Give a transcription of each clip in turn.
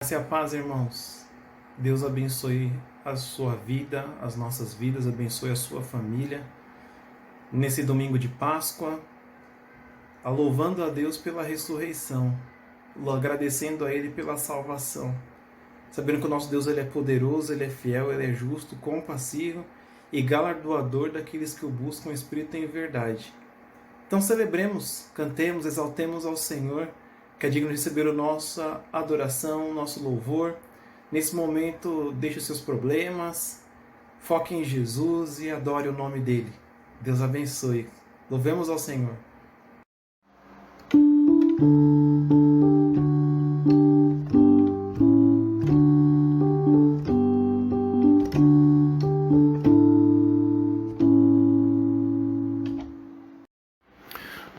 Graça e a paz, irmãos. Deus abençoe a sua vida, as nossas vidas, abençoe a sua família. Nesse domingo de Páscoa, louvando a Deus pela ressurreição, agradecendo a Ele pela salvação. Sabendo que o nosso Deus ele é poderoso, Ele é fiel, Ele é justo, compassivo e galardoador daqueles que o buscam em espírito e em verdade. Então celebremos, cantemos, exaltemos ao Senhor, que é digno de receber a nossa adoração, o nosso louvor. Nesse momento, deixe os seus problemas, foque em Jesus e adore o nome dele. Deus abençoe. Louvemos ao Senhor.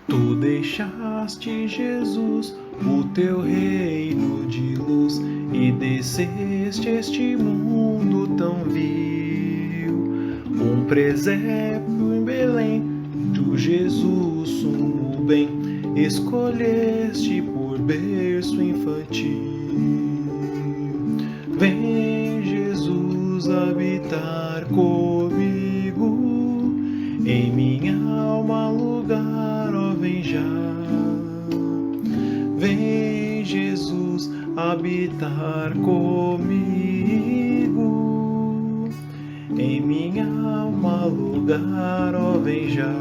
Tu deixaste, Jesus, o teu reino de luz e desceste este mundo tão vil. Um presépio em Belém, tu, Jesus, sumo bem, escolheste por berço infantil. Vem, Jesus, habitar comigo, em minha alma lugar, ó, vem já. Vem, Jesus, habitar comigo, em minha alma lugar, ó, vem já.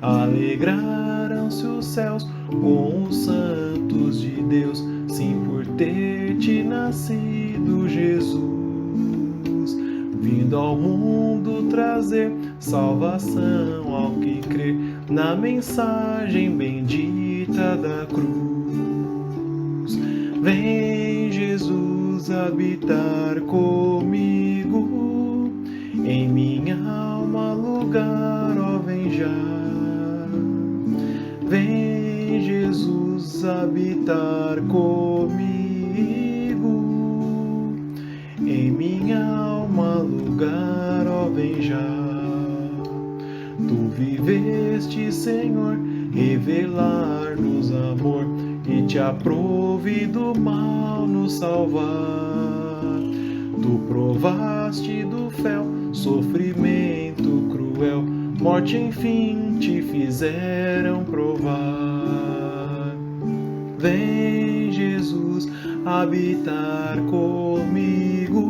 Alegraram-se os céus com os santos de Deus, sim, por ter te nascido, Jesus, vindo ao mundo trazer salvação ao que crer na mensagem bendita da cruz. Vem, Jesus, habitar comigo, em minha alma lugar, ó, vem já. Vem, Jesus, habitar comigo, em minha alma lugar, ó, vem já. Tu viveste, Senhor, revelar-nos amor, e te aprouve do mal nos salvar. Tu provaste do fel sofrimento cruel, morte enfim te fizeram provar. Vem, Jesus, habitar comigo,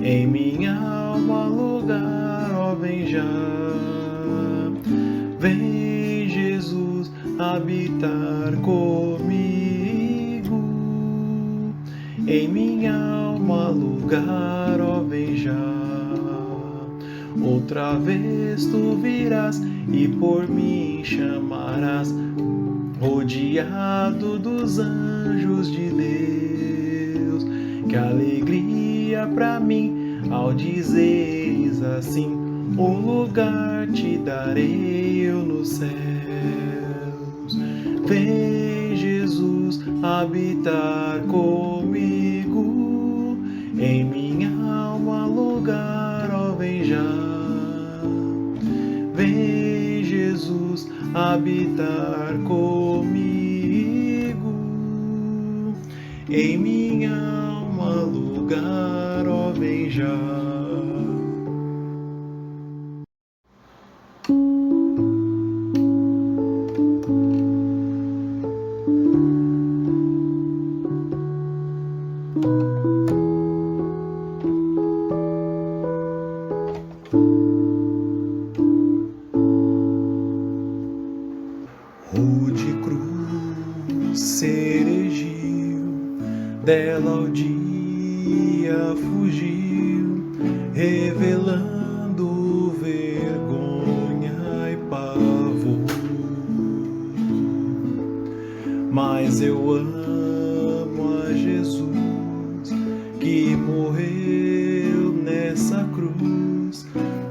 em minha alma lugar, ó, vem já. Vem, Jesus, habitar comigo, em minha alma lugar, ó, vem já. Outra vez tu virás e por mim chamarás, rodeado dos anjos de Deus. Que alegria pra mim ao dizeres assim: um lugar te darei eu nos céus. Vem, Jesus, habitar comigo, em minha alma lugar, ó, vem já. Vem, Jesus, habitar comigo, em minha alma lugar, ó, vem já. Rude cruz se erigiu, dela ao dia fugiu, revelando vergonha e pavor. Mas eu amo a Jesus, que morreu nessa cruz,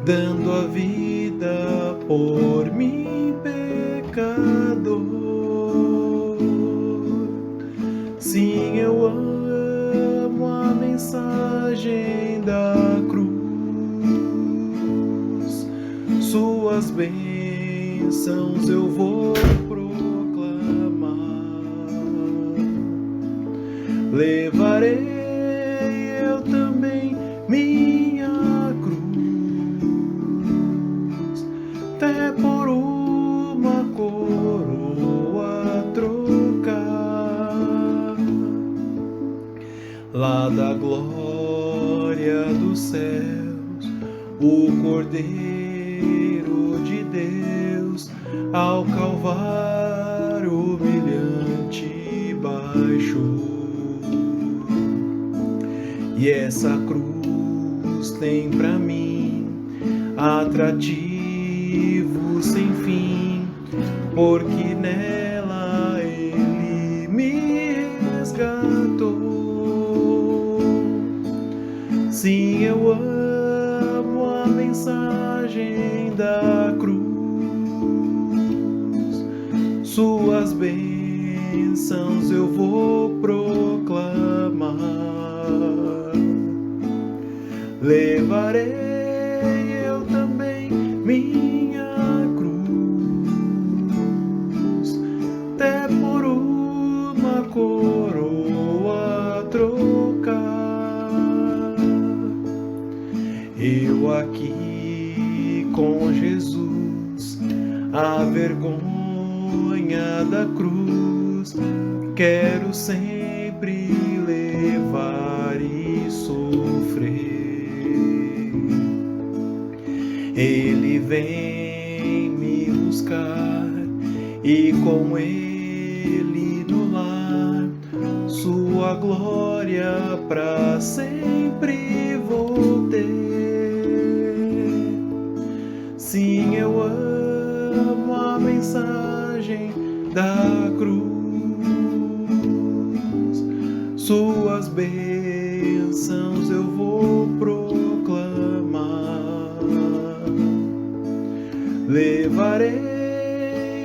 dando a vida por mim, pecador. Sim, eu amo a mensagem da cruz, suas bênçãos eu vou proclamar. levarei eu também minha cruz, até por uma coroa trocar, lá da glória dos céus, o Cordeiro de Deus ao Calvário humilhante baixou. E essa cruz tem pra mim atrativo sem fim, porque nela ele me resgatou. Sim, eu amo a mensagem da cruz, suas bênçãos eu vou proclamar. Levarei eu também minha cruz, até por uma coroa trocar. Eu aqui com Jesus, a vergonha da cruz, quero sempre levar e sofrer. Ele vem me buscar e com ele no lar, sua glória pra sempre vou ter. Sim, eu amo a mensagem da cruz, suas bênçãos eu vou proclamar. Levarei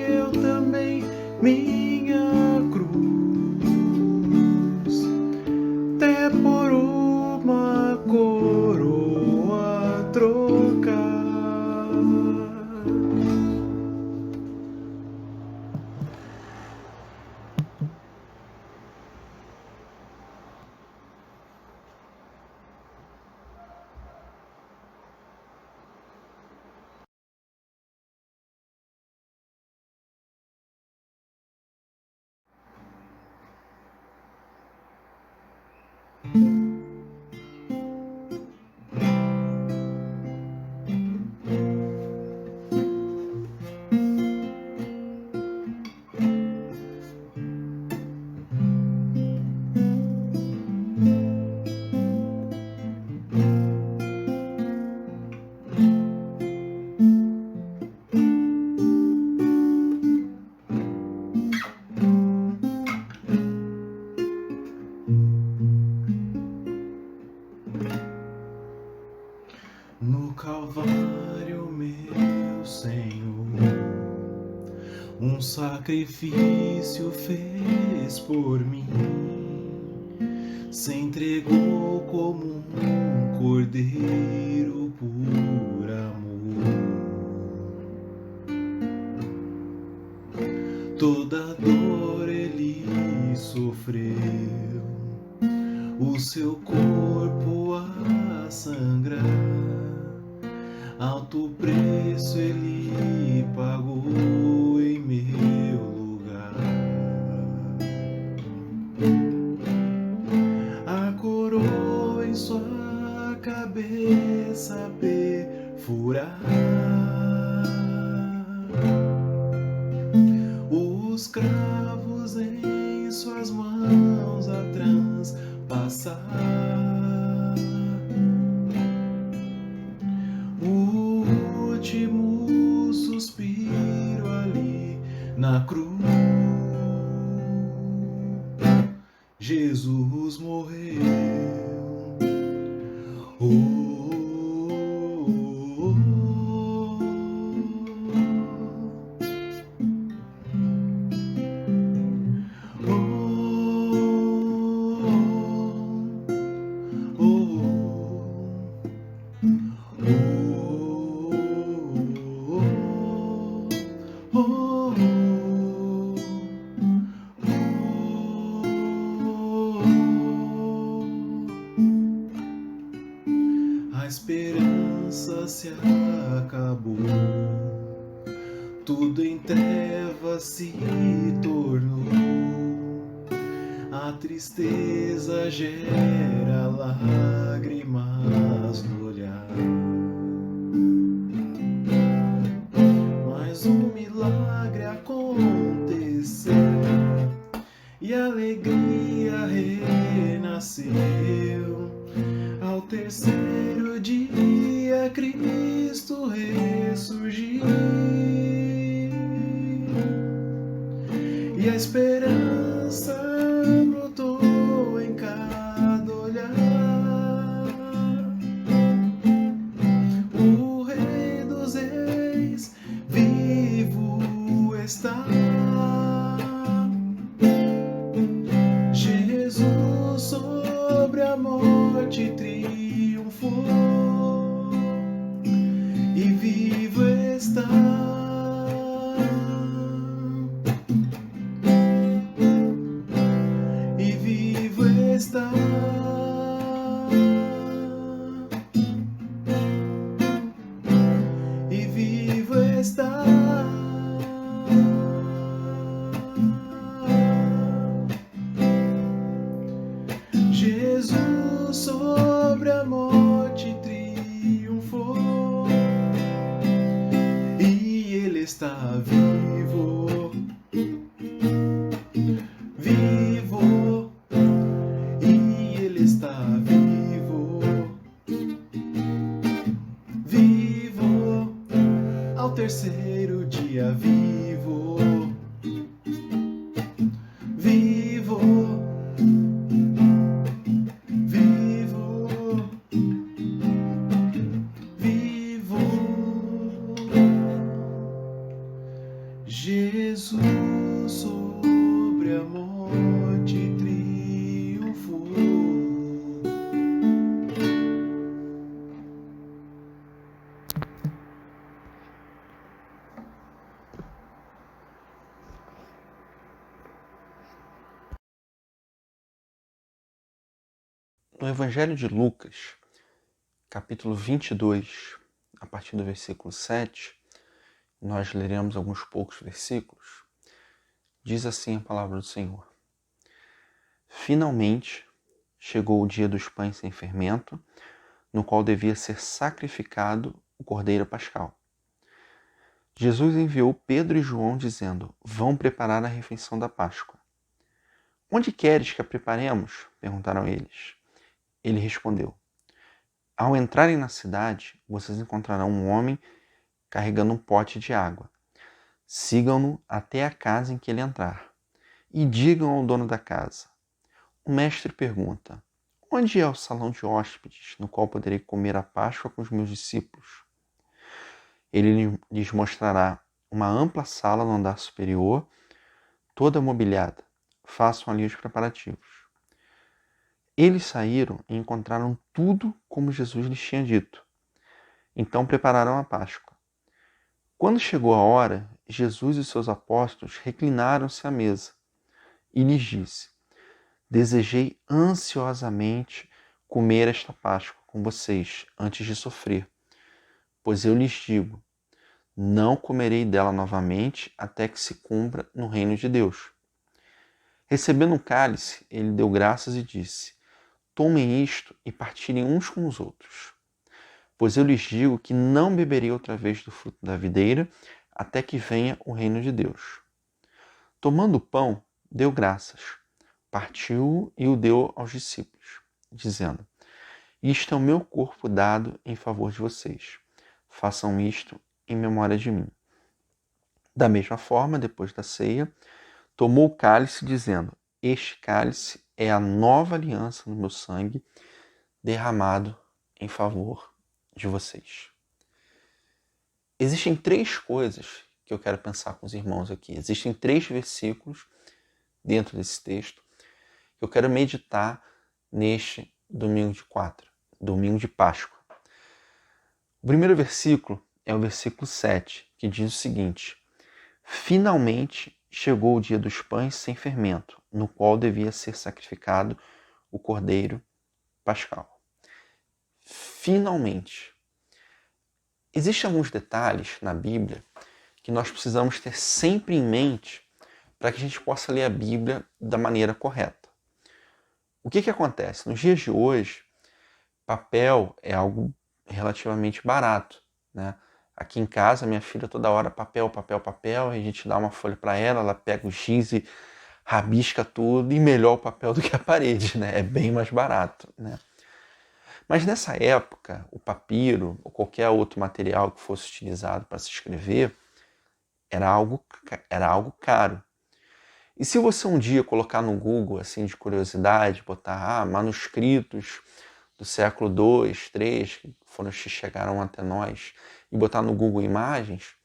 eu também minha cruz, até por uma coroa trocar. No Calvário, meu Senhor, um sacrifício fez por mim, se entregou como um cordeiro por amor. Toda dor ele sofreu, o seu corpo a sangrar, alto preço ele pagou em meu lugar. A coroa em sua cabeça perfurar, os cravos em suas mãos a transpassar, o último suspiro ali na cruz. Jesus morreu. se acabou, tudo em trevas se tornou, a tristeza gera lágrimas no olhar, mas um milagre aconteceu e a alegria renasceu. Ao terceiro dia Cristo ressurgiu e a esperança brotou em cada olhar. O Rei dos Reis vivo está. Jesus sobre a morte triunfou e vivo está. E vivo está. E vivo está. Jesus sobre a morte triunfou e Ele está vivo, vivo, e Ele está vivo, vivo, ao terceiro dia vivo, vivo. Jesus sobre a morte triunfou. No Evangelho de Lucas, capítulo 22, a partir do versículo 7, nós leremos alguns poucos versículos. Diz assim a palavra do Senhor: Finalmente chegou o dia dos pães sem fermento, no qual devia ser sacrificado o cordeiro pascal. Jesus enviou Pedro e João dizendo: Vão preparar a refeição da Páscoa. Onde queres que a preparemos? Perguntaram eles. Ele respondeu: Ao entrarem na cidade, vocês encontrarão um homem carregando um pote de água. Sigam-no até a casa em que ele entrar e digam ao dono da casa: O mestre pergunta: Onde é o salão de hóspedes, no qual poderei comer a Páscoa com os meus discípulos? Ele lhes mostrará uma ampla sala no andar superior, toda mobiliada. Façam ali os preparativos. Eles saíram e encontraram tudo como Jesus lhes tinha dito. Então prepararam a Páscoa. Quando chegou a hora, Jesus e seus apóstolos reclinaram-se à mesa e lhes disse: Desejei ansiosamente comer esta Páscoa com vocês antes de sofrer, pois eu lhes digo, não comerei dela novamente até que se cumpra no reino de Deus. Recebendo um cálice, ele deu graças e disse: Tomem isto e partilhem uns com os outros. Pois eu lhes digo que não beberei outra vez do fruto da videira até que venha o reino de Deus. Tomando o pão, deu graças, partiu-o e o deu aos discípulos, dizendo: Isto é o meu corpo dado em favor de vocês. Façam isto em memória de mim. Da mesma forma, depois da ceia, tomou o cálice, dizendo: Este cálice é a nova aliança no meu sangue, derramado em favor de vocês. Existem três coisas que eu quero pensar com os irmãos aqui. Existem três versículos dentro desse texto que eu quero meditar neste domingo de Páscoa. O primeiro versículo é o versículo 7, que diz o seguinte: Finalmente chegou o dia dos pães sem fermento, no qual devia ser sacrificado o cordeiro pascal. Finalmente. Existem alguns detalhes na Bíblia que nós precisamos ter sempre em mente para que a gente possa ler a Bíblia da maneira correta. O que acontece? Nos dias de hoje, papel é algo relativamente barato, né? Aqui em casa, minha filha toda hora papel, papel, papel, a gente dá uma folha para ela, ela pega o giz e rabisca tudo, e melhor o papel do que a parede, né? É bem mais barato, né? Mas nessa época, o papiro ou qualquer outro material que fosse utilizado para se escrever era algo caro. E se você um dia colocar no Google, assim, de curiosidade, botar manuscritos do século II, III, que foram os que chegaram até nós, e botar no Google Imagens,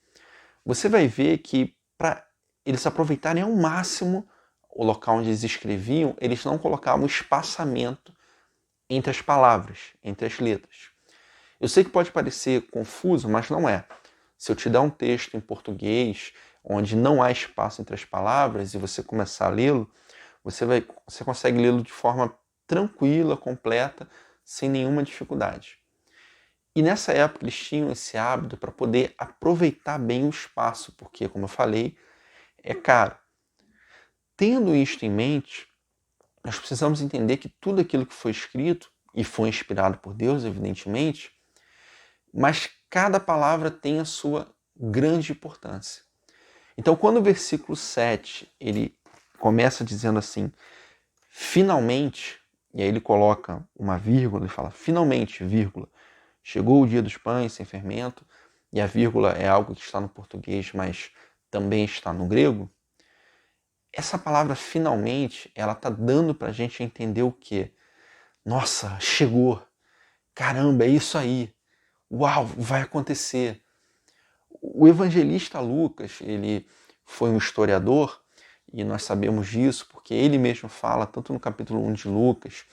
você vai ver que para eles aproveitarem ao máximo o local onde eles escreviam, eles não colocavam espaçamento entre as palavras, entre as letras. Eu sei que pode parecer confuso, mas não é. Se eu te der um texto em português, onde não há espaço entre as palavras, e você começar a lê-lo, você consegue lê-lo de forma tranquila, completa, sem nenhuma dificuldade. E nessa época eles tinham esse hábito para poder aproveitar bem o espaço, porque, como eu falei, é caro. Tendo isto em mente, nós precisamos entender que tudo aquilo que foi escrito, e foi inspirado por Deus, evidentemente, mas cada palavra tem a sua grande importância. Então, quando o versículo 7, ele começa dizendo assim, finalmente, e aí ele coloca uma vírgula, ele fala, finalmente, vírgula, chegou o dia dos pães sem fermento, e a vírgula é algo que está no português, mas também está no grego. Essa palavra finalmente, ela está dando para a gente entender o quê? Nossa, chegou! Caramba, é isso aí! Uau, vai acontecer! O evangelista Lucas, ele foi um historiador, e nós sabemos disso porque ele mesmo fala, tanto no capítulo 1 de Lucas,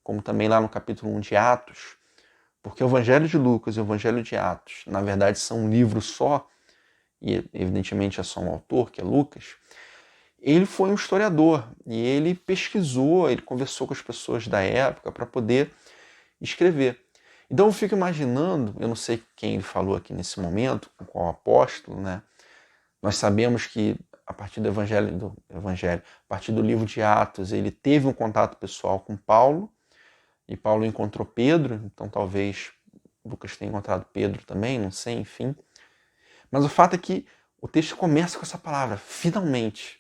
como também lá no capítulo 1 de Atos, porque o Evangelho de Lucas e o Evangelho de Atos, na verdade, são um livro só, e evidentemente é só um autor, que é Lucas. Ele foi um historiador, e ele pesquisou, ele conversou com as pessoas da época para poder escrever. Então eu fico imaginando, eu não sei quem ele falou aqui nesse momento, com qual apóstolo, né? Nós sabemos que a partir do evangelho, a partir do livro de Atos, ele teve um contato pessoal com Paulo, e Paulo encontrou Pedro, então talvez Lucas tenha encontrado Pedro também, não sei, enfim. Mas o fato é que o texto começa com essa palavra, finalmente.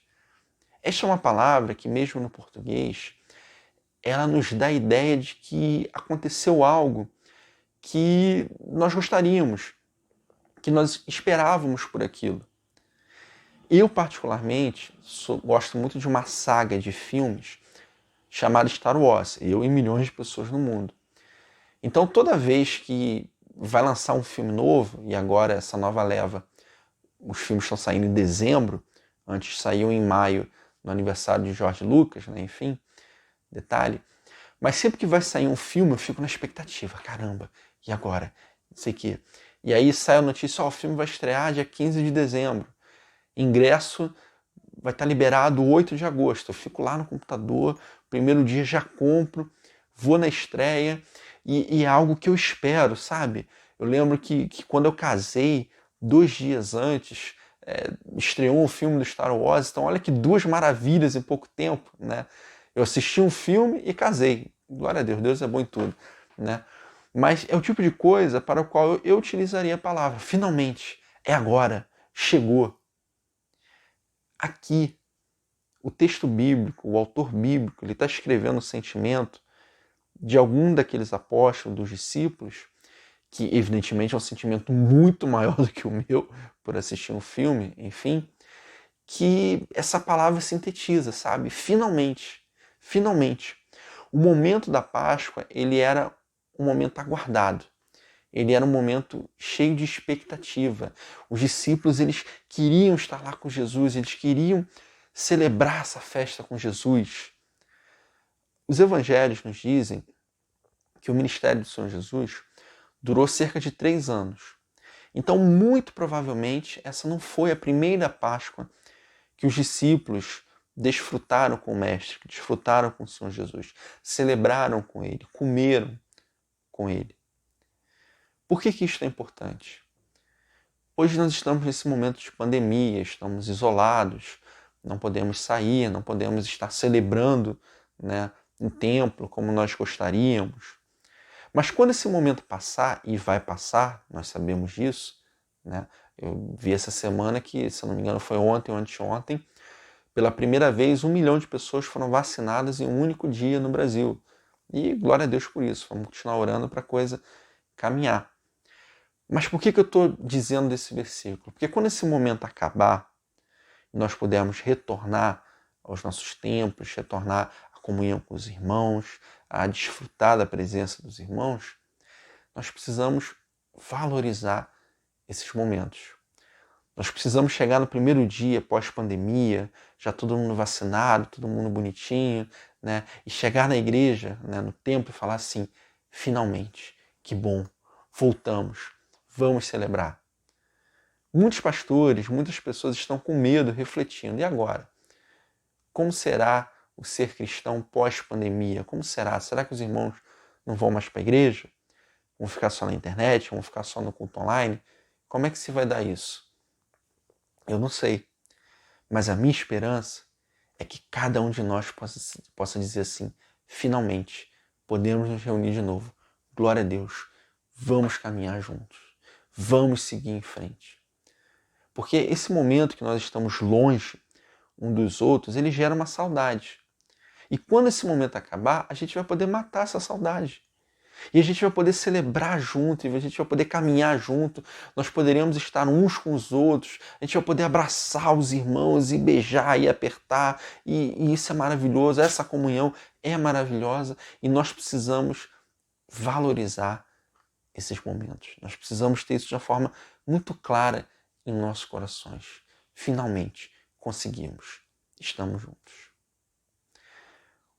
Esta é uma palavra que, mesmo no português, ela nos dá a ideia de que aconteceu algo que nós gostaríamos, que nós esperávamos por aquilo. Eu, particularmente, gosto muito de uma saga de filmes chamada Star Wars, eu e milhões de pessoas no mundo. Então, toda vez que vai lançar um filme novo, e agora essa nova leva, os filmes estão saindo em dezembro, antes saiu em maio, no aniversário de George Lucas, né? Enfim, detalhe. Mas sempre que vai sair um filme, eu fico na expectativa. Caramba, e agora? Não sei o quê. E aí sai a notícia, o filme vai estrear dia 15 de dezembro. Ingresso vai estar liberado 8 de agosto. Eu fico lá no computador, primeiro dia já compro, vou na estreia, e é algo que eu espero, sabe? Eu lembro que quando eu casei, 2 dias antes, estreou um filme do Star Wars, então olha que duas maravilhas em pouco tempo, né? Eu assisti um filme e casei. Glória a Deus, Deus é bom em tudo, né? Mas é o tipo de coisa para o qual eu utilizaria a palavra. Finalmente, é agora, chegou. Aqui, o texto bíblico, o autor bíblico, ele está escrevendo o sentimento de algum daqueles apóstolos, dos discípulos, que evidentemente é um sentimento muito maior do que o meu, por assistir um filme, enfim, que essa palavra sintetiza, sabe? Finalmente, finalmente. O momento da Páscoa, ele era um momento aguardado. Ele era um momento cheio de expectativa. Os discípulos, eles queriam estar lá com Jesus, eles queriam celebrar essa festa com Jesus. Os evangelhos nos dizem que o ministério do Senhor Jesus durou cerca de 3 anos. Então, muito provavelmente, essa não foi a primeira Páscoa que os discípulos desfrutaram com o Mestre, que desfrutaram com o Senhor Jesus, celebraram com Ele, comeram com Ele. Por que isto é importante? Hoje nós estamos nesse momento de pandemia, estamos isolados, não podemos sair, não podemos estar celebrando, né, no templo como nós gostaríamos. Mas quando esse momento passar, e vai passar, nós sabemos disso, né? Eu vi essa semana que, se não me engano, foi ontem ou anteontem, pela primeira vez 1 milhão de pessoas foram vacinadas em um único dia no Brasil. E glória a Deus por isso, vamos continuar orando para a coisa caminhar. Mas por que eu estou dizendo desse versículo? Porque quando esse momento acabar, nós pudermos retornar aos nossos templos, retornar à comunhão com os irmãos, a desfrutar da presença dos irmãos, nós precisamos valorizar esses momentos. Nós precisamos chegar no primeiro dia pós-pandemia, já todo mundo vacinado, todo mundo bonitinho, né? E chegar na igreja, né, no templo e falar assim, finalmente, que bom, voltamos, vamos celebrar. Muitos pastores, muitas pessoas estão com medo, refletindo. E agora? Como será o ser cristão pós-pandemia? Como será? Será que os irmãos não vão mais para a igreja? Vão ficar só na internet? Vão ficar só no culto online? Como é que se vai dar isso? Eu não sei. Mas a minha esperança é que cada um de nós possa dizer assim, finalmente, podemos nos reunir de novo. Glória a Deus. Vamos caminhar juntos. Vamos seguir em frente. Porque esse momento que nós estamos longe um dos outros, ele gera uma saudade. E quando esse momento acabar, a gente vai poder matar essa saudade. E a gente vai poder celebrar junto, e a gente vai poder caminhar junto, nós poderemos estar uns com os outros, a gente vai poder abraçar os irmãos e beijar e apertar, e isso é maravilhoso, essa comunhão é maravilhosa, e nós precisamos valorizar esses momentos. Nós precisamos ter isso de uma forma muito clara em nossos corações. Finalmente, conseguimos. Estamos juntos.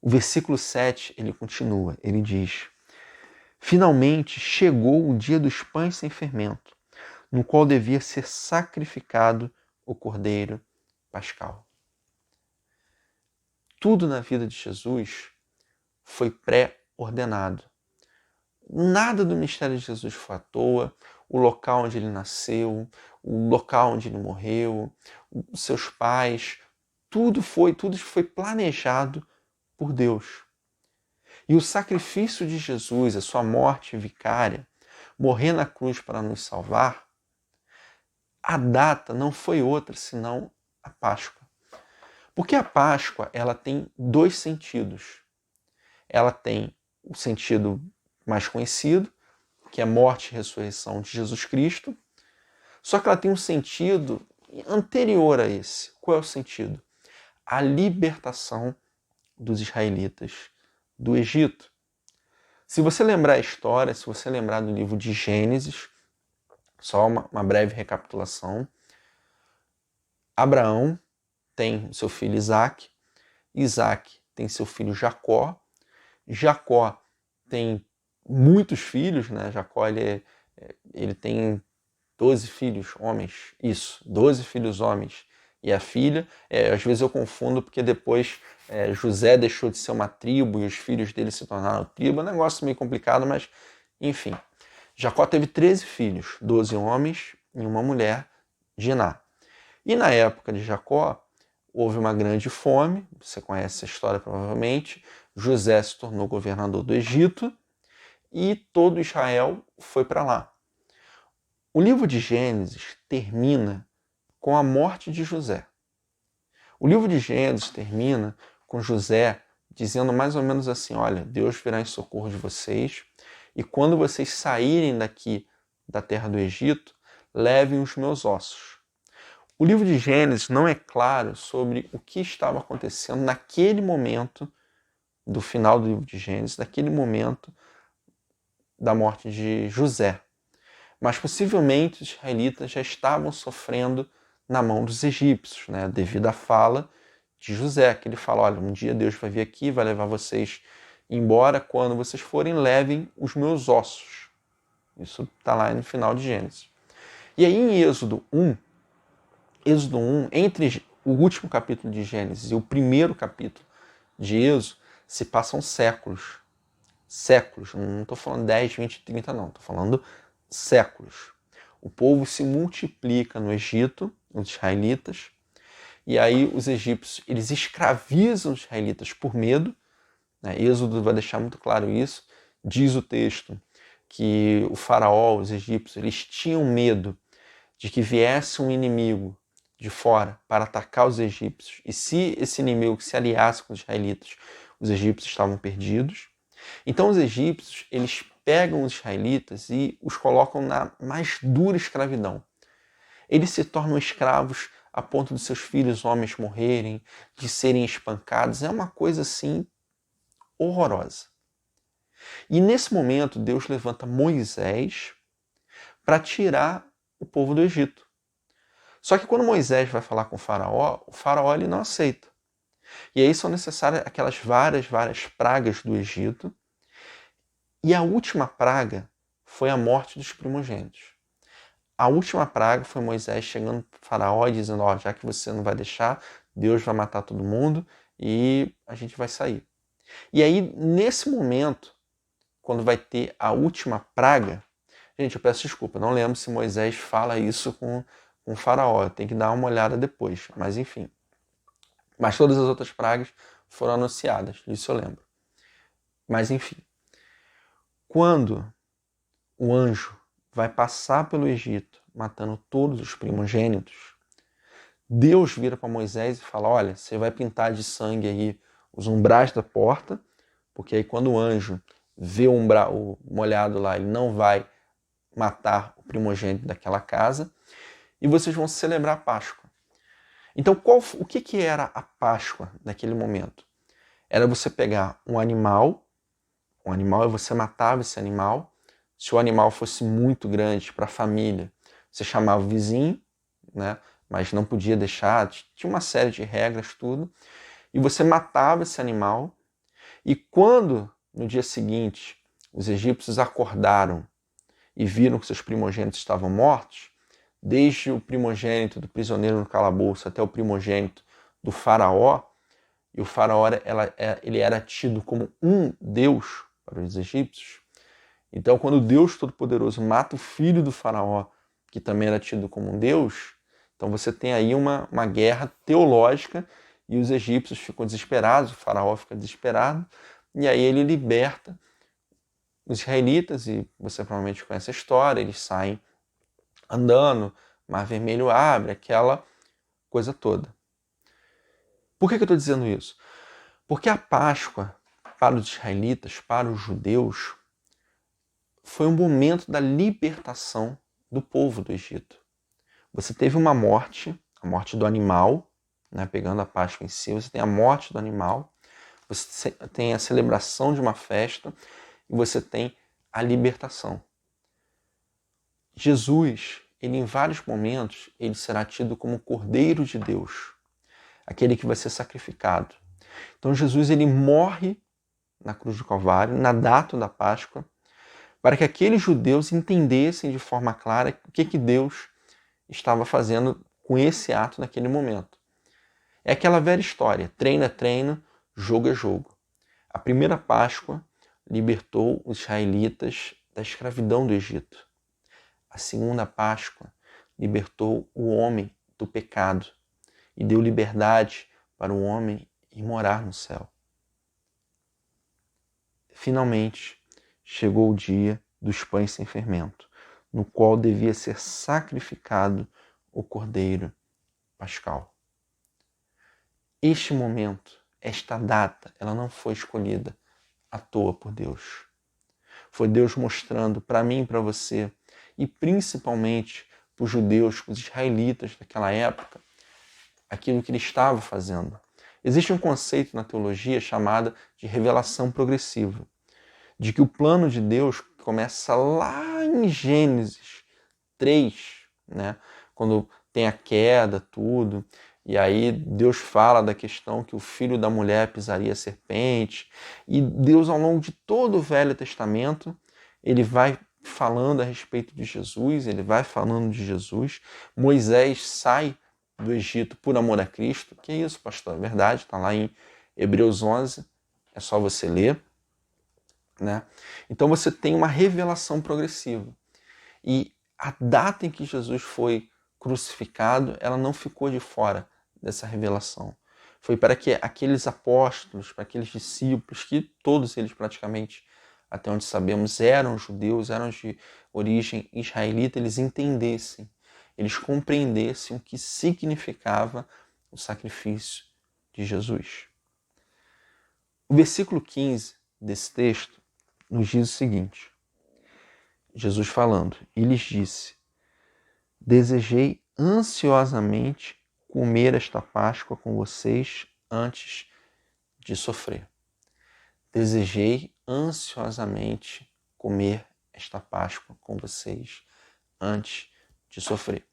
O versículo 7, ele continua, ele diz: finalmente chegou o dia dos pães sem fermento, no qual devia ser sacrificado o Cordeiro Pascal. Tudo na vida de Jesus foi pré-ordenado. Nada do mistério de Jesus foi à toa. O local onde ele nasceu, o local onde ele morreu, os seus pais, tudo foi planejado por Deus. E o sacrifício de Jesus, a sua morte vicária, morrer na cruz para nos salvar, a data não foi outra senão a Páscoa. Porque a Páscoa, ela tem dois sentidos. Ela tem o sentido mais conhecido, que é a morte e ressurreição de Jesus Cristo, só que ela tem um sentido anterior a esse. Qual é o sentido? A libertação dos israelitas do Egito. Se você lembrar a história, se você lembrar do livro de Gênesis, só uma breve recapitulação, Abraão tem seu filho Isaac, Isaac tem seu filho Jacó, Jacó tem muitos filhos, né? Jacó ele tem 12 filhos homens, 12 filhos homens. E a filha, às vezes eu confundo porque depois José deixou de ser uma tribo e os filhos dele se tornaram tribo. É um negócio meio complicado, mas enfim. Jacó teve 13 filhos, 12 homens e uma mulher, Diná. E na época de Jacó, houve uma grande fome, você conhece essa história provavelmente. José se tornou governador do Egito e todo Israel foi para lá. O livro de Gênesis termina com a morte de José. O livro de Gênesis termina com José dizendo mais ou menos assim, olha, Deus virá em socorro de vocês e quando vocês saírem daqui da terra do Egito, levem os meus ossos. O livro de Gênesis não é claro sobre o que estava acontecendo naquele momento do final do livro de Gênesis, naquele momento da morte de José. Mas possivelmente os israelitas já estavam sofrendo na mão dos egípcios, né? Devido à fala de José, que ele fala, olha, um dia Deus vai vir aqui, vai levar vocês embora, quando vocês forem, levem os meus ossos. Isso está lá no final de Gênesis. E aí em Êxodo 1, entre o último capítulo de Gênesis e o primeiro capítulo de Êxodo, se passam séculos. Séculos, não estou falando 10, 20, 30 não, estou falando séculos. O povo se multiplica no Egito, os israelitas, e aí os egípcios eles escravizam os israelitas por medo, né? Êxodo vai deixar muito claro isso. Diz o texto que o faraó, os egípcios, eles tinham medo de que viesse um inimigo de fora para atacar os egípcios. E se esse inimigo se aliasse com os egípcios estavam perdidos. Então os egípcios, eles pegam os israelitas e os colocam na mais dura escravidão. Eles se tornam escravos a ponto de seus filhos homens morrerem, de serem espancados. É uma coisa assim horrorosa. E nesse momento Deus levanta Moisés para tirar o povo do Egito. Só que quando Moisés vai falar com o faraó ele não aceita. E aí são necessárias aquelas várias pragas do Egito. E a última praga foi a morte dos primogênitos. A última praga foi Moisés chegando para o faraó e dizendo, já que você não vai deixar, Deus vai matar todo mundo e a gente vai sair. E aí, nesse momento, quando vai ter a última praga, gente, eu peço desculpa, não lembro se Moisés fala isso com o faraó, tem que dar uma olhada depois, mas enfim. Mas todas as outras pragas foram anunciadas, isso eu lembro. Mas enfim, quando o anjo vai passar pelo Egito, matando todos os primogênitos, Deus vira para Moisés e fala, olha, você vai pintar de sangue aí os umbrais da porta, porque aí quando o anjo vê o umbral molhado lá, ele não vai matar o primogênito daquela casa, e vocês vão celebrar a Páscoa. Então, o que era a Páscoa naquele momento? Era você pegar um animal e você matava esse animal. Se o animal fosse muito grande para a família, você chamava o vizinho, né? Mas não podia deixar, tinha uma série de regras, tudo. E você matava esse animal, e quando, no dia seguinte, os egípcios acordaram e viram que seus primogênitos estavam mortos, desde o primogênito do prisioneiro no calabouço até o primogênito do faraó, e o faraó ele era tido como um deus para os egípcios. Então, quando Deus Todo-Poderoso mata o filho do faraó, que também era tido como um deus, então você tem aí uma guerra teológica e os egípcios ficam desesperados, o faraó fica desesperado, e aí ele liberta os israelitas, e você provavelmente conhece a história, eles saem andando, Mar Vermelho abre, aquela coisa toda. Por que eu estou dizendo isso? Porque a Páscoa, para os israelitas, para os judeus, foi um momento da libertação do povo do Egito. Você teve uma morte, a morte do animal, né, pegando a Páscoa em si, você tem a morte do animal, você tem a celebração de uma festa e você tem a libertação. Jesus, ele em vários momentos, ele será tido como o Cordeiro de Deus, aquele que vai ser sacrificado. Então Jesus, ele morre na cruz do Calvário, na data da Páscoa, para que aqueles judeus entendessem de forma clara o que Deus estava fazendo com esse ato naquele momento. É aquela velha história, treino é treino, jogo é jogo. A primeira Páscoa libertou os israelitas da escravidão do Egito. A segunda Páscoa libertou o homem do pecado e deu liberdade para o homem ir morar no céu. Finalmente, chegou o dia dos pães sem fermento, no qual devia ser sacrificado o Cordeiro Pascal. Este momento, esta data, ela não foi escolhida à toa por Deus. Foi Deus mostrando para mim e para você, e principalmente para os judeus, para os israelitas daquela época, aquilo que ele estava fazendo. Existe um conceito na teologia chamado de revelação progressiva, de que o plano de Deus começa lá em Gênesis 3, né? Quando tem a queda, tudo, e aí Deus fala da questão que o filho da mulher pisaria a serpente, e Deus, ao longo de todo o Velho Testamento, ele vai falando a respeito de Jesus, ele vai falando de Jesus. Moisés sai do Egito por amor a Cristo. Que é isso, pastor? É verdade, está lá em Hebreus 11, é só você ler. Né? Então você tem uma revelação progressiva. E a data em que Jesus foi crucificado, ela não ficou de fora dessa revelação. Foi para que aqueles apóstolos, para aqueles discípulos, que todos eles praticamente, até onde sabemos, eram judeus, eram de origem israelita, eles entendessem, eles compreendessem o que significava o sacrifício de Jesus. O versículo 15 desse texto nos diz o seguinte: Jesus falando, e lhes disse: desejei ansiosamente comer esta Páscoa com vocês antes de sofrer. Desejei ansiosamente comer esta Páscoa com vocês antes de sofrer.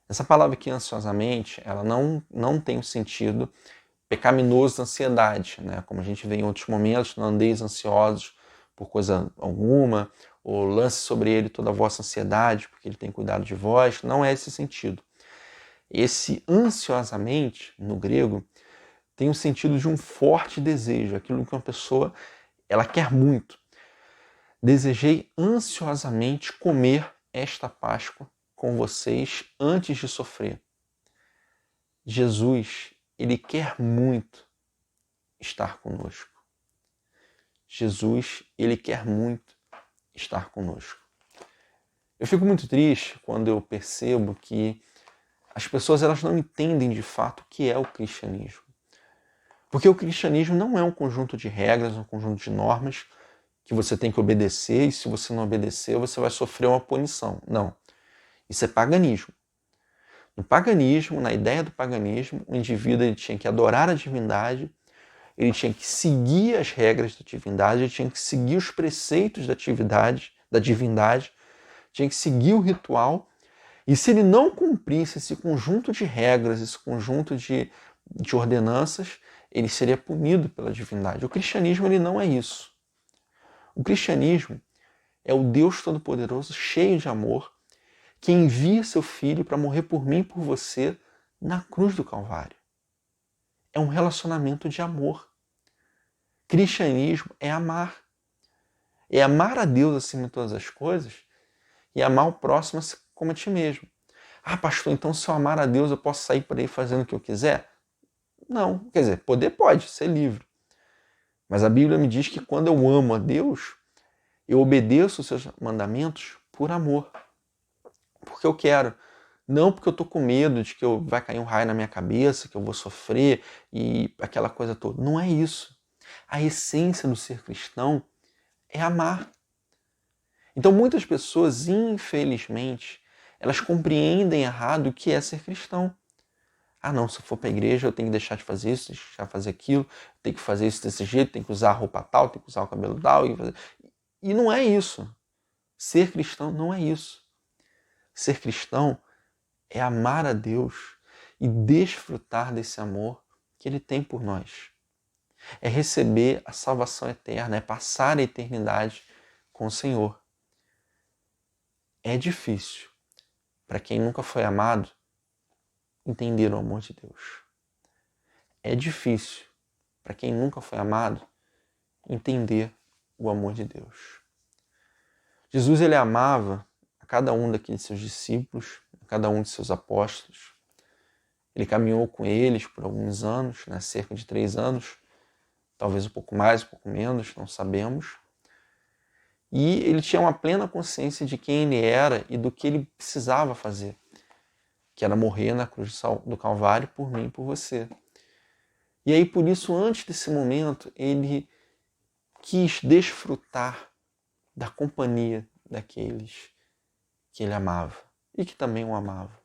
Essa palavra aqui, ansiosamente, ela não tem o sentido pecaminoso da ansiedade, né? Como a gente vê em outros momentos, não andeis ansiosos por coisa alguma, ou lance sobre ele toda a vossa ansiedade, porque ele tem cuidado de vós. Não é esse sentido. Esse ansiosamente, no grego, tem o sentido de um forte desejo, aquilo que uma pessoa ela quer muito. Desejei ansiosamente comer esta Páscoa com vocês antes de sofrer. Jesus, ele quer muito estar conosco. Jesus, ele quer muito estar conosco. Eu fico muito triste quando eu percebo que as pessoas elas não entendem de fato o que é o cristianismo. Porque o cristianismo não é um conjunto de regras, um conjunto de normas que você tem que obedecer e se você não obedecer você vai sofrer uma punição. Não. Isso é paganismo. No paganismo, na ideia do paganismo, o indivíduo ele tinha que adorar a divindade, ele tinha que seguir as regras da divindade, ele tinha que seguir os preceitos da divindade, tinha que seguir o ritual, e se ele não cumprisse esse conjunto de regras, esse conjunto de ordenanças, ele seria punido pela divindade. O cristianismo ele não é isso. O cristianismo é o Deus Todo-Poderoso, cheio de amor, que envia seu Filho para morrer por mim e por você na cruz do Calvário. É um relacionamento de amor. Cristianismo é amar. É amar a Deus acima de todas as coisas e amar o próximo como a ti mesmo. Ah, pastor, então se eu amar a Deus eu posso sair por aí fazendo o que eu quiser? Não. Quer dizer, poder pode, ser livre. Mas a Bíblia me diz que quando eu amo a Deus, eu obedeço os seus mandamentos por amor. Porque eu quero. Não porque eu estou com medo de que vai cair um raio na minha cabeça, que eu vou sofrer e aquela coisa toda. Não é isso. A essência do ser cristão é amar. Então muitas pessoas, infelizmente, elas compreendem errado o que é ser cristão. Ah não, se eu for para a igreja eu tenho que deixar de fazer isso, deixar de fazer aquilo, tenho que fazer isso desse jeito, tenho que usar a roupa tal, tenho que usar o cabelo tal. E não é isso. Ser cristão não é isso. Ser cristão é amar a Deus e desfrutar desse amor que Ele tem por nós. É receber a salvação eterna, é passar a eternidade com o Senhor. É difícil para quem nunca foi amado entender o amor de Deus. É difícil para quem nunca foi amado entender o amor de Deus. Jesus ele amava a cada um daqueles seus discípulos, a cada um de seus apóstolos. Ele caminhou com eles por alguns anos, né, cerca de 3 anos, talvez um pouco mais, um pouco menos, não sabemos. E ele tinha uma plena consciência de quem ele era e do que ele precisava fazer, que era morrer na cruz do Calvário por mim e por você. E aí, por isso, antes desse momento, ele quis desfrutar da companhia daqueles que ele amava e que também o amavam.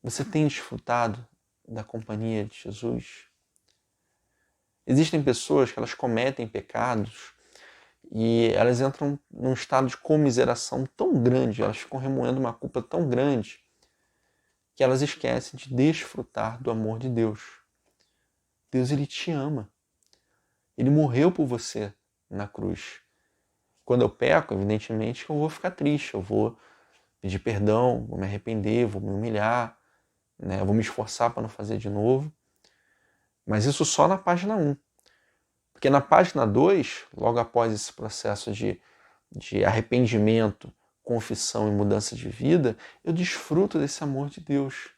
Você tem desfrutado da companhia de Jesus? Existem pessoas que elas cometem pecados e elas entram num estado de comiseração tão grande, elas ficam remoendo uma culpa tão grande que elas esquecem de desfrutar do amor de Deus. Deus, ele te ama. Ele morreu por você na cruz. Quando eu peco, evidentemente, eu vou ficar triste, eu vou pedir perdão, vou me arrepender, vou me humilhar, né? Eu vou me esforçar para não fazer de novo. Mas isso só na página 1. Porque na página 2, logo após esse processo de arrependimento, confissão e mudança de vida, eu desfruto desse amor de Deus.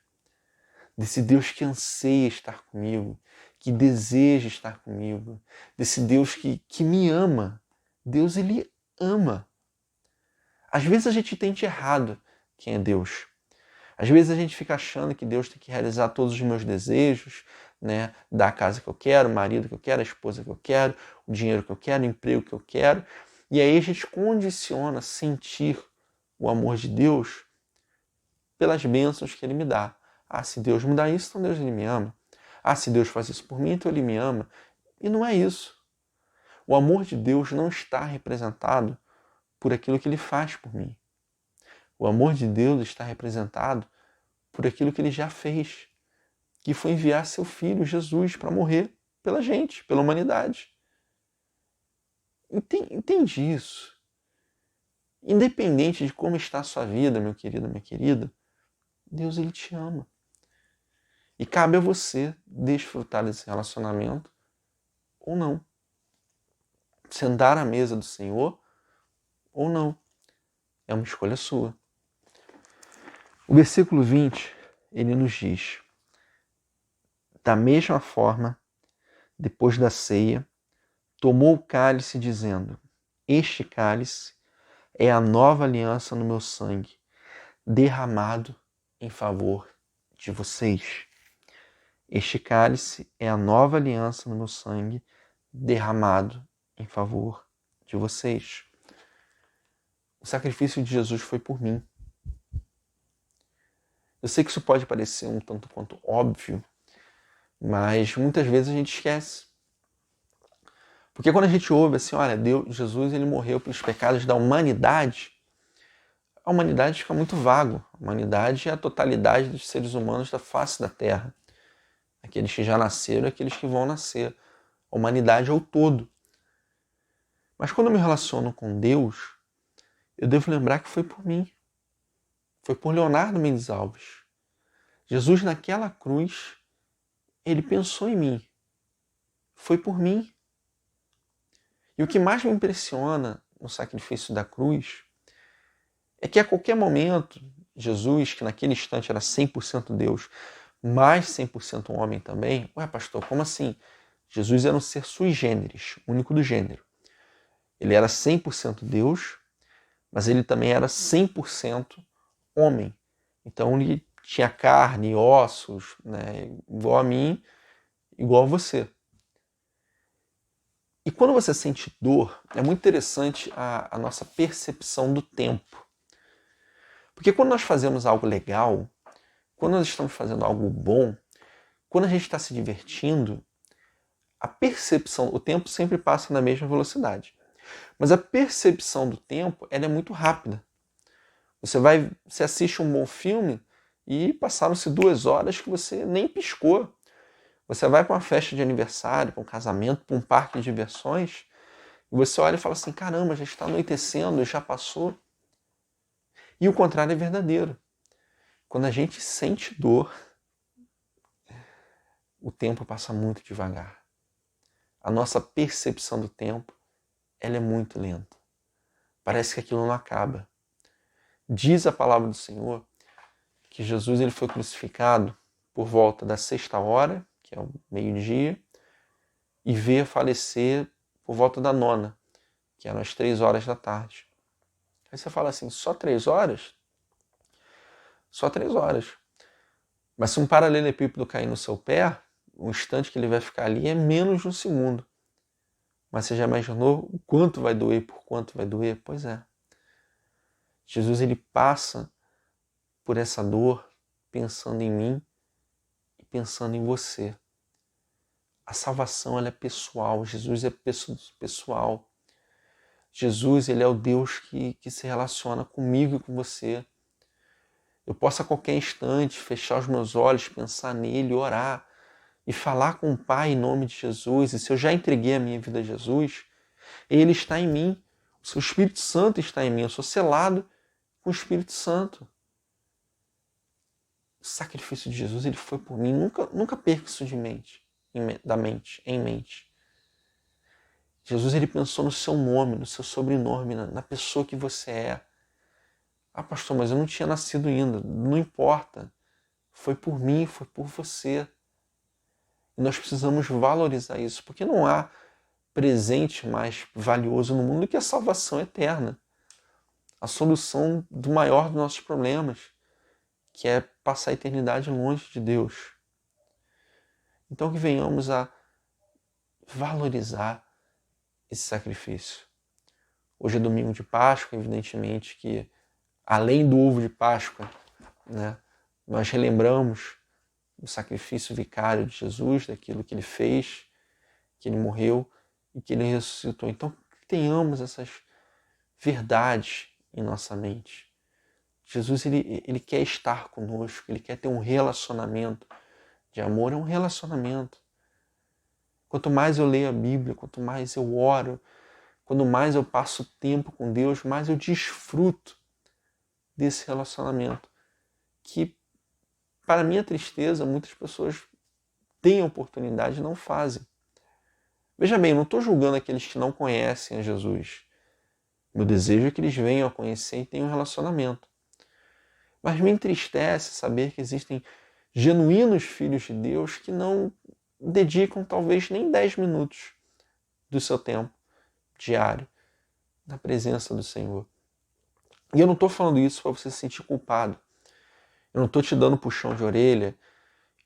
Desse Deus que anseia estar comigo, que deseja estar comigo, desse Deus que me ama. Deus, Ele ama. Às vezes a gente entende errado quem é Deus. Às vezes a gente fica achando que Deus tem que realizar todos os meus desejos, né? Dar a casa que eu quero, o marido que eu quero, a esposa que eu quero, o dinheiro que eu quero, o emprego que eu quero. E aí a gente condiciona sentir o amor de Deus pelas bênçãos que Ele me dá. Ah, se Deus me dá isso, então Deus Ele me ama. Ah, se Deus faz isso por mim, então Ele me ama. E não é isso. O amor de Deus não está representado por aquilo que Ele faz por mim. O amor de Deus está representado por aquilo que Ele já fez, que foi enviar seu Filho, Jesus, para morrer pela gente, pela humanidade. Entende isso? Independente de como está a sua vida, meu querido, minha querida, Deus, Ele te ama. E cabe a você desfrutar desse relacionamento ou não. Sentar à mesa do Senhor ou não. É uma escolha sua. O versículo 20, ele nos diz: da mesma forma, depois da ceia, tomou o cálice, dizendo: este cálice é a nova aliança no meu sangue, derramado em favor de vocês. Este cálice é a nova aliança no meu sangue, derramado em favor de vocês. O sacrifício de Jesus foi por mim. Eu sei que isso pode parecer um tanto quanto óbvio, mas muitas vezes a gente esquece. Porque quando a gente ouve assim, olha, Deus, Jesus, ele morreu pelos pecados da humanidade, a humanidade fica muito vago. A humanidade é a totalidade dos seres humanos da face da Terra. Aqueles que já nasceram e aqueles que vão nascer. A humanidade é o todo. Mas quando eu me relaciono com Deus, eu devo lembrar que foi por mim. Foi por Leonardo Mendes Alves. Jesus, naquela cruz, ele pensou em mim. Foi por mim. E o que mais me impressiona no sacrifício da cruz é que a qualquer momento, Jesus, que naquele instante era 100% Deus, mais 100% homem também, ué, pastor, como assim? Jesus era um ser sui generis, único do gênero. Ele era 100% Deus, mas ele também era 100% homem. Então ele tinha carne, ossos, né, igual a mim, igual a você. E quando você sente dor, é muito interessante a nossa percepção do tempo. Porque quando nós fazemos algo legal, quando nós estamos fazendo algo bom, quando a gente está se divertindo, a percepção, o tempo sempre passa na mesma velocidade. Mas a percepção do tempo, ela é muito rápida. Você assiste um bom filme e passaram-se 2 horas que você nem piscou. Você vai para uma festa de aniversário, para um casamento, para um parque de diversões, e você olha e fala assim, caramba, já está anoitecendo, já passou. E o contrário é verdadeiro. Quando a gente sente dor, o tempo passa muito devagar. A nossa percepção do tempo, ela é muito lenta. Parece que aquilo não acaba. Diz a palavra do Senhor que Jesus ele foi crucificado por volta da 6ª hora, que é o meio-dia, e veio a falecer por volta da 9ª, que eram as 3 horas da tarde. Aí você fala assim, só 3 horas? Só 3 horas. Mas se um paralelepípedo cair no seu pé, o instante que ele vai ficar ali é menos de um segundo. Mas você já imaginou o quanto vai doer, por quanto vai doer? Pois é. Jesus ele passa por essa dor pensando em mim e pensando em você. A salvação ela é pessoal, Jesus é pessoal. Jesus ele é o Deus que se relaciona comigo e com você. Eu posso a qualquer instante fechar os meus olhos, pensar nele, orar e falar com o Pai em nome de Jesus. E se eu já entreguei a minha vida a Jesus, Ele está em mim. O seu Espírito Santo está em mim. Eu sou selado com o Espírito Santo. O sacrifício de Jesus ele foi por mim. Nunca perca isso em mente. Jesus ele pensou no seu nome, no seu sobrenome, na pessoa que você é. Ah, pastor, mas eu não tinha nascido ainda. Não importa. Foi por mim, foi por você. E nós precisamos valorizar isso, porque não há presente mais valioso no mundo do que a salvação eterna. A solução do maior dos nossos problemas, que é passar a eternidade longe de Deus. Então que venhamos a valorizar esse sacrifício. Hoje é domingo de Páscoa, evidentemente que, além do ovo de Páscoa, né, nós relembramos o sacrifício vicário de Jesus, daquilo que ele fez, que ele morreu e que ele ressuscitou. Então, que tenhamos essas verdades em nossa mente. Jesus, ele quer estar conosco, ele quer ter um relacionamento de amor, é um relacionamento. Quanto mais eu leio a Bíblia, quanto mais eu oro, quanto mais eu passo tempo com Deus, mais eu desfruto desse relacionamento. Que, para minha tristeza, muitas pessoas têm a oportunidade e não fazem. Veja bem, eu não estou julgando aqueles que não conhecem a Jesus. Meu desejo é que eles venham a conhecer e tenham um relacionamento. Mas me entristece saber que existem genuínos filhos de Deus que não dedicam talvez nem 10 minutos do seu tempo diário na presença do Senhor. E eu não estou falando isso para você se sentir culpado. Eu não estou te dando puxão de orelha.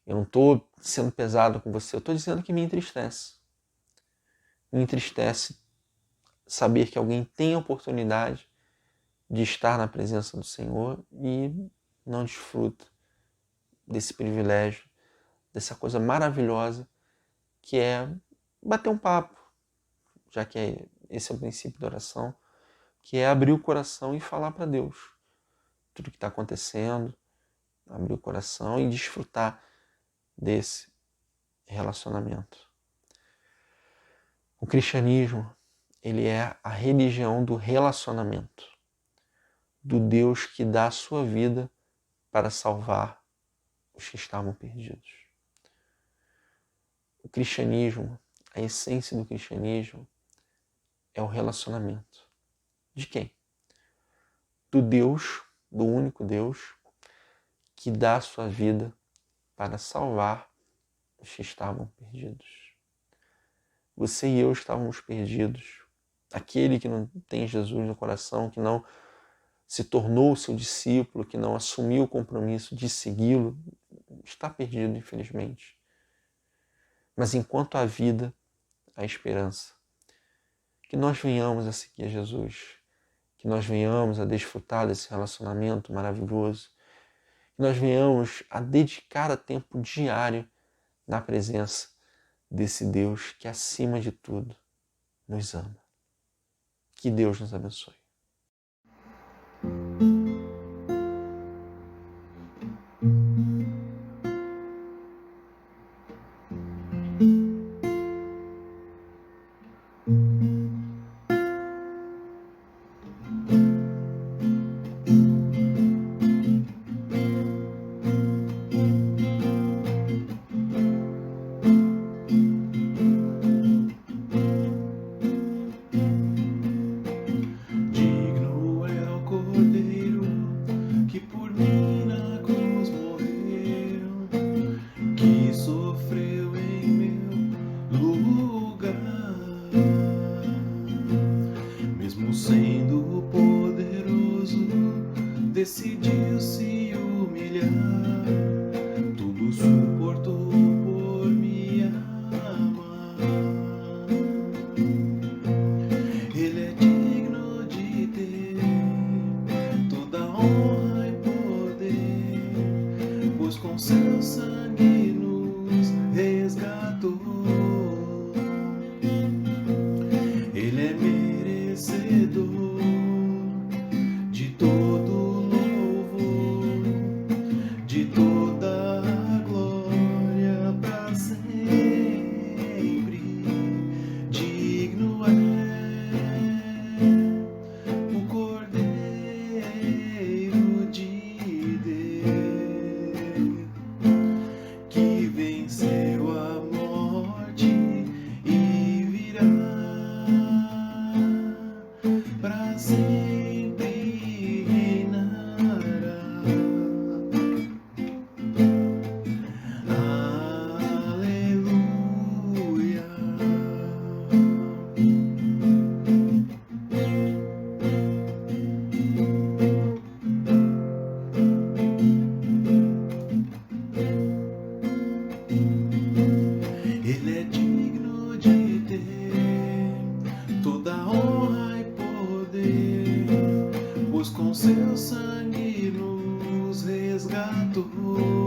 Eu não estou sendo pesado com você. Eu estou dizendo que me entristece. Me entristece saber que alguém tem a oportunidade de estar na presença do Senhor e não desfruta desse privilégio, dessa coisa maravilhosa que é bater um papo, já que esse é o princípio da oração, que é abrir o coração e falar para Deus tudo o que está acontecendo, abrir o coração e desfrutar desse relacionamento. O cristianismo, ele é a religião do relacionamento, do Deus que dá a sua vida para salvar os que estavam perdidos. O cristianismo, a essência do cristianismo é o relacionamento. De quem? Do Deus, do único Deus, que dá a sua vida para salvar os que estavam perdidos. Você e eu estávamos perdidos. Aquele que não tem Jesus no coração, que não se tornou seu discípulo, que não assumiu o compromisso de segui-lo, está perdido, infelizmente. Mas enquanto há vida, há esperança. Que nós venhamos a seguir a Jesus, que nós venhamos a desfrutar desse relacionamento maravilhoso, que nós venhamos a dedicar a tempo diário na presença desse Deus que, acima de tudo, nos ama. Que Deus nos abençoe. Decidiu se humilhar, tudo suportou por me amar. Ele é digno de ter toda honra e poder, pois com seu sangue nos resgatou. Ele é merecedor de todo de toda a glória para sempre. Digno é o Cordeiro de Deus, que venceu a morte e virá para sempre. pois com seu sangue nos resgatou.